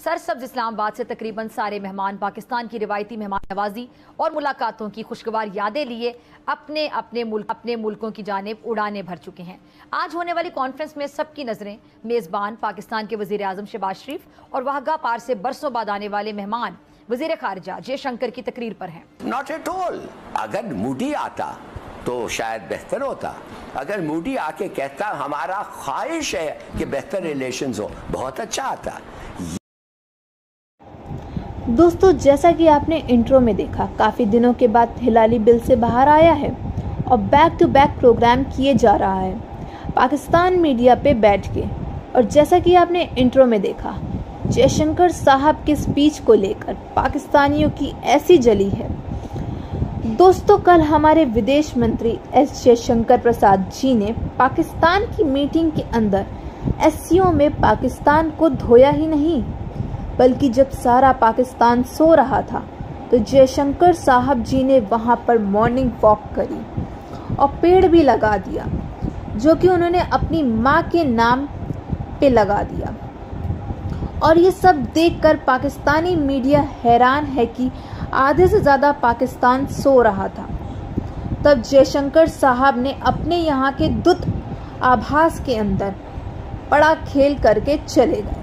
सरसब्ज इस्लामाबाद से तकरीबन सारे मेहमान पाकिस्तान की रिवायती मेहमान नवाजी और मुलाकातों की खुशगवार यादें लिए अपने मुल्कों की जानिब उड़ाने भर चुके हैं। आज होने वाली कॉन्फ्रेंस में सबकी नजरें मेजबान पाकिस्तान के वजीर आजम शहबाज शरीफ और वाहगा पार से बरसों बाद आने वाले मेहमान वजीर खारजा जयशंकर की तकरीर पर हैं। Not at all. अगर मूडी आता तो शायद बेहतर होता। अगर मूडी आके कहता हमारा ख्वाहिश है कि बेहतर रिलेशंस हो, बहुत अच्छा आता। दोस्तों, जैसा कि आपने इंट्रो में देखा, काफ़ी दिनों के बाद हिलाली बिल से बाहर आया है और बैक टू बैक प्रोग्राम किए जा रहा है पाकिस्तान मीडिया पे बैठ के। और जैसा कि आपने इंट्रो में देखा, जयशंकर साहब के स्पीच को लेकर पाकिस्तानियों की ऐसी जली है। दोस्तों, कल हमारे विदेश मंत्री एस जयशंकर प्रसाद जी ने पाकिस्तान की मीटिंग के अंदर एससीओ में पाकिस्तान को धोया ही नहीं, बल्कि जब सारा पाकिस्तान सो रहा था तो जयशंकर साहब जी ने वहां पर मॉर्निंग वॉक करी और पेड़ भी लगा दिया, जो कि उन्होंने अपनी माँ के नाम पे लगा दिया। और ये सब देखकर पाकिस्तानी मीडिया हैरान है कि आधे से ज़्यादा पाकिस्तान सो रहा था। तब जयशंकर साहब ने अपने यहाँ के दूत आभास के अंदर बड़ा खेल करके चले गए।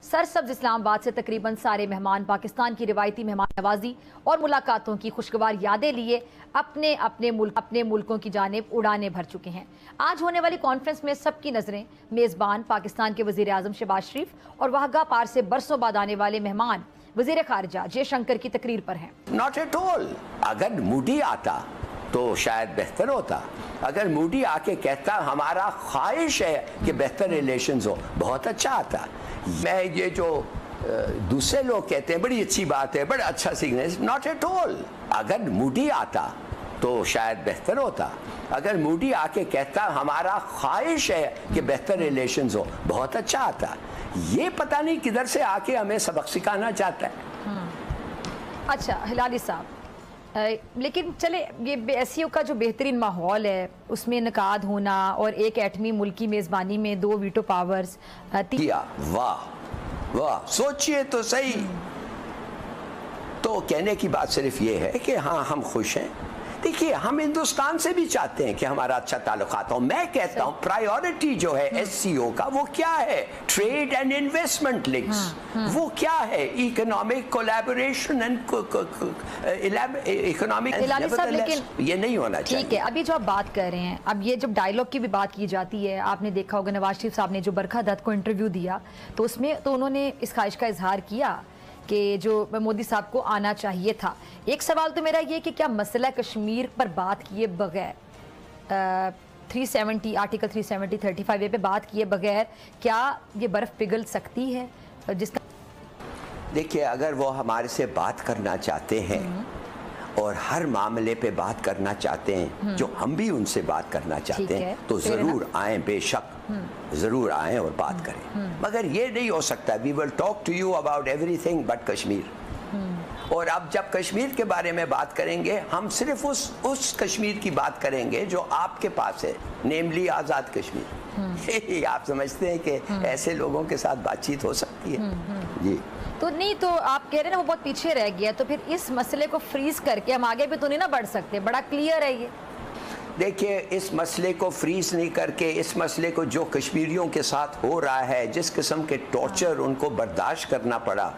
सरसब्ज इस्लामाबाद से तकरीबन सारे मेहमान पाकिस्तान की रिवायती मेहमान नवाजी और मुलाकातों की खुशगवार यादें लिए अपने मुल्कों की जानिब उड़ाने भर चुके हैं। आज होने वाली कॉन्फ्रेंस में सबकी नजरें मेजबान पाकिस्तान के वजीर आजम शहबाज शरीफ और वाहगा पार से बरसों बाद आने वाले मेहमान वजीर खारजा जयशंकर की तकरीर पर हैं। Not at all. अगर मूडी आता तो शायद बेहतर होता। अगर मूडी आके कहता हमारा ख्वाहिश है कि बेहतर रिलेशंस हो, बहुत अच्छा आता। मैं ये जो दूसरे लोग कहते हैं बड़ी अच्छी बात है, बड़ा अच्छा सिग्नल, नॉट एट ऑल। अगर मूडी आता तो शायद बेहतर होता। अगर मूडी आके कहता हमारा ख्वाहिश है कि बेहतर रिलेशंस हो, बहुत अच्छा आता। ये पता नहीं किधर से आके हमें सबक सिखाना चाहता है। अच्छा हिलाली साहब, लेकिन चले ये एससीओ का जो बेहतरीन माहौल है उसमें इनकाद होना और एक एटमी मुल्क की मेज़बानी में 2 वीटो पावर्स किया, वाह वाह, सोचिए तो सही। तो कहने की बात सिर्फ ये है कि हाँ, हम खुश हैं। देखिए, हम हिंदुस्तान से भी चाहते हैं कि हमारा अच्छा ताल्लुकात हो। मैं कहता हूँ प्रायोरिटी जो है एससीओ का वो क्या है? Trade and investment links. वो क्या है? Economic collaboration and economic. ये नहीं होना चाहिए। ठीक है, अभी जो आप बात कर रहे हैं, अब ये जब डायलॉग की भी बात की जाती है, आपने देखा होगा नवाज शरीफ साहब ने जो बरखा दत्त को इंटरव्यू दिया तो उसमें तो उन्होंने इस ख्वाहिश का इजहार किया कि जो मोदी साहब को आना चाहिए था। एक सवाल तो मेरा ये कि क्या मसला कश्मीर पर बात किए बगैर 370 आर्टिकल 370 35A पे बात किए बगैर क्या ये बर्फ पिघल सकती है? जिसका देखिए, अगर वो हमारे से बात करना चाहते हैं और हर मामले पे बात करना चाहते हैं, जो हम भी उनसे बात करना चाहते हैं, तो जरूर आए, बेशक जरूर आए और बात करें। मगर ये नहीं हो सकता we will talk to you about everything but Kashmir. और अब जब कश्मीर के बारे में बात करेंगे, हम सिर्फ उस कश्मीर की बात करेंगे जो आपके पास है, नेमली आज़ाद कश्मीर। आप समझते हैं कि ऐसे लोगों के साथ बातचीत हो सकती है? जी तो नहीं, तो आप कह रहे हैं ना वो बहुत पीछे रह गया, तो फिर इस मसले को फ्रीज करके हम आगे भी तो नहीं ना बढ़ सकते? बड़ा क्लियर है ये। देखिए, इस मसले को फ्रीज नहीं करके, इस मसले को जो कश्मीरियों के साथ हो रहा है, जिस किस्म के टॉर्चर उनको बर्दाश्त करना पड़ा,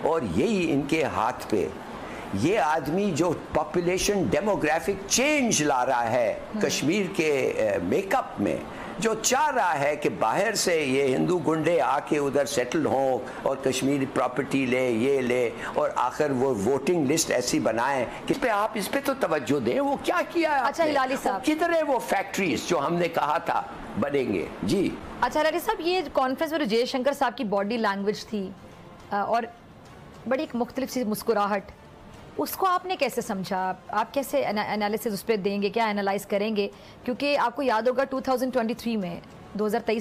और यही इनके हाथ पे, ये आदमी जो पॉपुलेशन डेमोग्राफिक चेंज ला रहा है कश्मीर के मेकअप में, जो चाह रहा है कि बाहर से ये हिंदू गुंडे आके उधर सेटल हों और कश्मीरी प्रॉपर्टी ले, ये ले, और आखिर वो वोटिंग लिस्ट ऐसी बनाएं कि आप इस पे तो तवज्जो दें। वो क्या किया है? अच्छा हिलाली साहब, किधर है वो फैक्ट्रीज जो हमने कहा था बनेंगे? जी अच्छा हिलाली साहब, ये कॉन्फ्रेंस में जयशंकर साहब की बॉडी लैंग्वेज थी और बड़ी एक मुख्तलिफ सी मुस्कुराहट, उसको आपने कैसे समझा? आप कैसे एनालिसिस उस पर देंगे, क्या एनालाइज करेंगे? क्योंकि आपको याद होगा 2023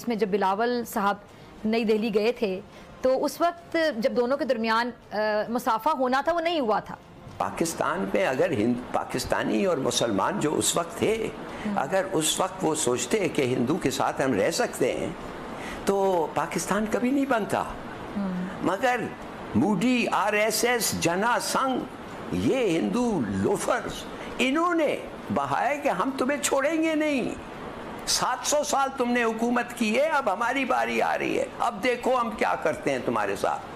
में जब बिलावल साहब नई दिल्ली गए थे तो उस वक्त जब दोनों के दरमियान मुसाफा होना था वो नहीं हुआ था। पाकिस्तान में अगर पाकिस्तानी और मुसलमान जो उस वक्त थे, अगर उस वक्त वो सोचते कि हिंदू के साथ हम रह सकते हैं तो पाकिस्तान कभी नहीं बनता। मगर मूडी, आरएसएस, जना संघ, ये हिंदू लोफर्स, इन्होंने बहाया कि हम तुम्हें छोड़ेंगे नहीं। 700 साल तुमने हुकूमत की है, अब हमारी बारी आ रही है, अब देखो हम क्या करते हैं तुम्हारे साथ।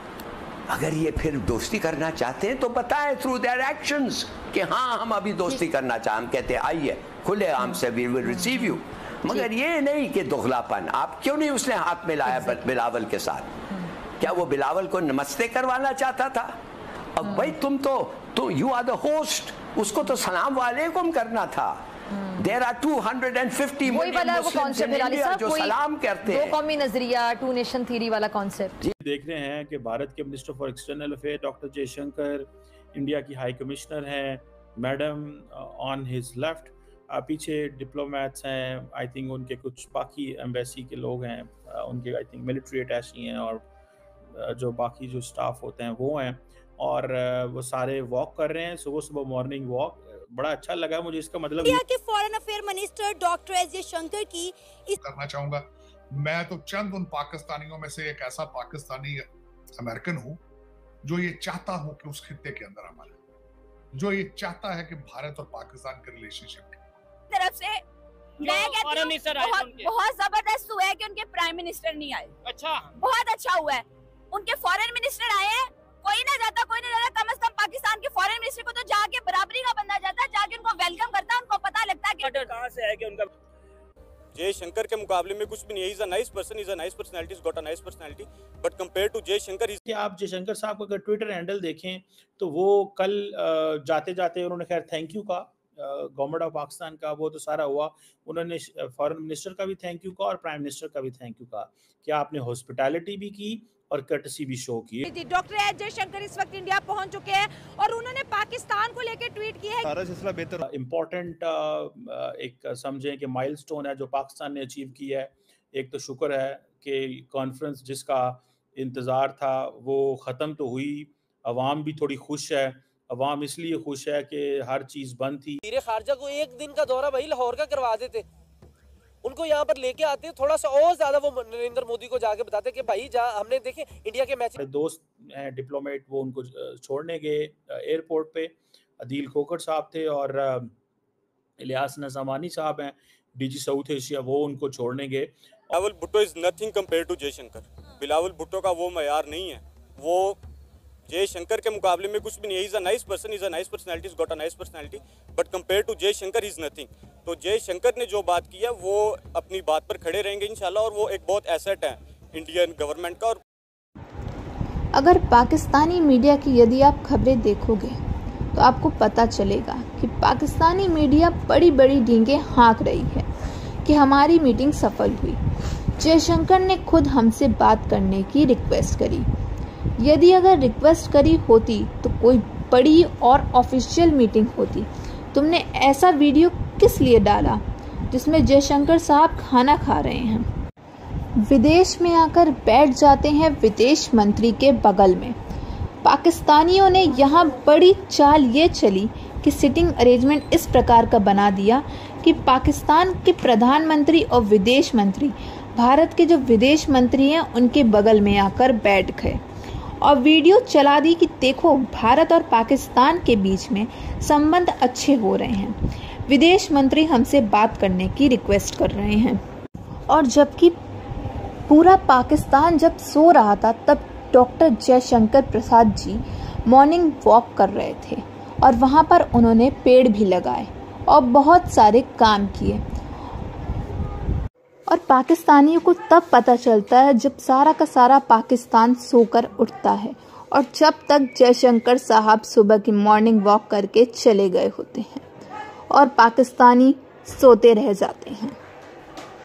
अगर ये फिर दोस्ती करना चाहते हैं तो बताएं थ्रू देयर एक्शंस कि हाँ हम अभी दोस्ती करना चाहते, हम कहते हैं आइए खुले आम से, वी विल रिसीव यू। मगर ये नहीं कि दोगलापन। आप क्यों नहीं उसने हाथ में लाया बिलावल के साथ? क्या वो बिलावल को नमस्ते करवाना चाहता था? अब भाई तुम यू आर द होस्ट, उसको तो सलाम वालेकुम करना था। There are 250 million Muslims in India जो सलाम करते हैं। दो कौमी नजरिया, टू नेशन थ्योरी वाला कॉन्सेप्ट देख रहे हैं कि भारत के minister for external affair doctor Jaishankar, India की हाई कमिश्नर हैं मैडम, ऑन हिज लेफ्ट पीछे डिप्लोमेट्स हैं, आई थिंक उनके कुछ बाकी एम्बेसी के लोग हैं, उनके आई थिंक मिलिट्री अटैची हैं, और जो बाकी जो स्टाफ होते हैं वो हैं, और वो सारे वॉक कर रहे हैं सुबह सुबह, मॉर्निंग वॉक। बड़ा अच्छा लगा मुझे इसका मतलब। इंडिया के foreign affair minister doctor S Jaishankar की करना चाहूंगा। मैं तो चंद उन पाकिस्तानियों में से एक ऐसा पाकिस्तानी अमेरिकन हूं जो ये चाहता हूं कि उस खित्ते के अंदर अमन है, जो ये चाहता है कि भारत और पाकिस्तान के रिलेशनशिप की तरफ से मैं कहती हूं बहुत जबरदस्त हुआ है कि उनके प्राइम मिनिस्टर नहीं आए। अच्छा, बहुत अच्छा हुआ है, उनके फॉरेन मिनिस्टर आए हैं। कोई ना जाता, कम से कम पाकिस्तान के फॉरेन मिनिस्टर को तो जाके बराबरी का बंदा जाता, जाके उनको वेलकम करता, उनको पता लगता कि कहां से है कि उनका। जयशंकर के मुकाबले में कुछ भी नहीं है, is a nice person, is a nice personality, is got a nice personality, but compare to Jaishankar is. आप जयशंकर साहब का अगर ट्विटर हैंडल देखें तो वो कल जाते जाते उन्होंने खैर थैंक यू का गवर्नमेंट ऑफ पाकिस्तान का, वो तो सारा हुआ, उन्होंने फॉरेन मिनिस्टर का भी थैंक यू का और प्राइम मिनिस्टर का भी थैंक यू का कि आपने हॉस्पिटैलिटी भी की और कर्टसी भी शो की। डॉक्टर एस जयशंकर इस वक्त इंडिया पहुंच चुके हैं और उन्होंने पाकिस्तान को लेकर ट्वीट किया है। सारा सिलसिला बेहतर इम्पोर्टेंट एक समझें कि माइलस्टोन है जो पाकिस्तान ने अचीव किया है। एक तो शुक्र है कि कॉन्फ्रेंस जिसका इंतज़ार था वो ख़त्म तो हुई, अवाम भी थोड़ी खुश है। अवाम इसलिए खुश है कि हर चीज़ बंद थी। वज़ीर ख़ारजा को एक दिन का दौरा भाई लाहौर का करवा देते, उनको यहाँ पर लेके आते, थोड़ा सा और ज्यादा वो नरेंद्र मोदी को जाके बताते कि भाई जहाँ हमने देखे इंडिया के मैच। दोस्त हैं डिप्लोमेट, वो उनको छोड़ने गए एयरपोर्ट पे। अदील खोखर साहब थे और इलियास नज़ामानी साहब हैं डीजी साउथ एशिया, वो उनको छोड़ने गए। Bilawal Bhutto is nothing compare to Jaishankar. Bilawal Bhutto का वो मयार नहीं है, वो जयशंकर के मुकाबले में कुछ भी नहीं है। Is a nice person, is a nice personality, is got a nice personality, but compare to Jaishankar is nothing. तो जयशंकर ने जो बात की है वो अपनी बात पर खड़े रहेंगे इंशाल्लाह, और वो एक बहुत एसेट है इंडियन गवर्नमेंट का। और अगर पाकिस्तानी मीडिया की यदि आप खबरें देखोगे तो आपको पता चलेगा कि पाकिस्तानी मीडिया बड़ी बड़ी डींगें हाँक रही है कि हमारी मीटिंग सफल हुई। जयशंकर ने खुद हमसे बात करने की रिक्वेस्ट करी। यदि अगर रिक्वेस्ट करी होती तो कोई बड़ी और ऑफिशियल मीटिंग होती। तुमने ऐसा वीडियो किस लिए डाला जिसमें जयशंकर साहब खाना खा रहे हैं? विदेश में आकर बैठ जाते हैं विदेश मंत्री के बगल में। पाकिस्तानियों ने यहाँ बड़ी चाल ये चली कि सिटिंग अरेंजमेंट इस प्रकार का बना दिया कि पाकिस्तान के प्रधानमंत्री और विदेश मंत्री, भारत के जो विदेश मंत्री हैं उनके बगल में आकर बैठ गए और वीडियो चला दी कि देखो भारत और पाकिस्तान के बीच में संबंध अच्छे हो रहे हैं, विदेश मंत्री हमसे बात करने की रिक्वेस्ट कर रहे हैं। और जबकि पूरा पाकिस्तान जब सो रहा था तब doctor Jaishankar Prasad ji morning walk कर रहे थे और वहाँ पर उन्होंने पेड़ भी लगाए और बहुत सारे काम किए। और पाकिस्तानियों को तब पता चलता है जब सारा का सारा पाकिस्तान सोकर उठता है और जब तक जयशंकर साहब सुबह की मॉर्निंग वॉक करके चले गए होते हैं और पाकिस्तानी सोते रह जाते हैं।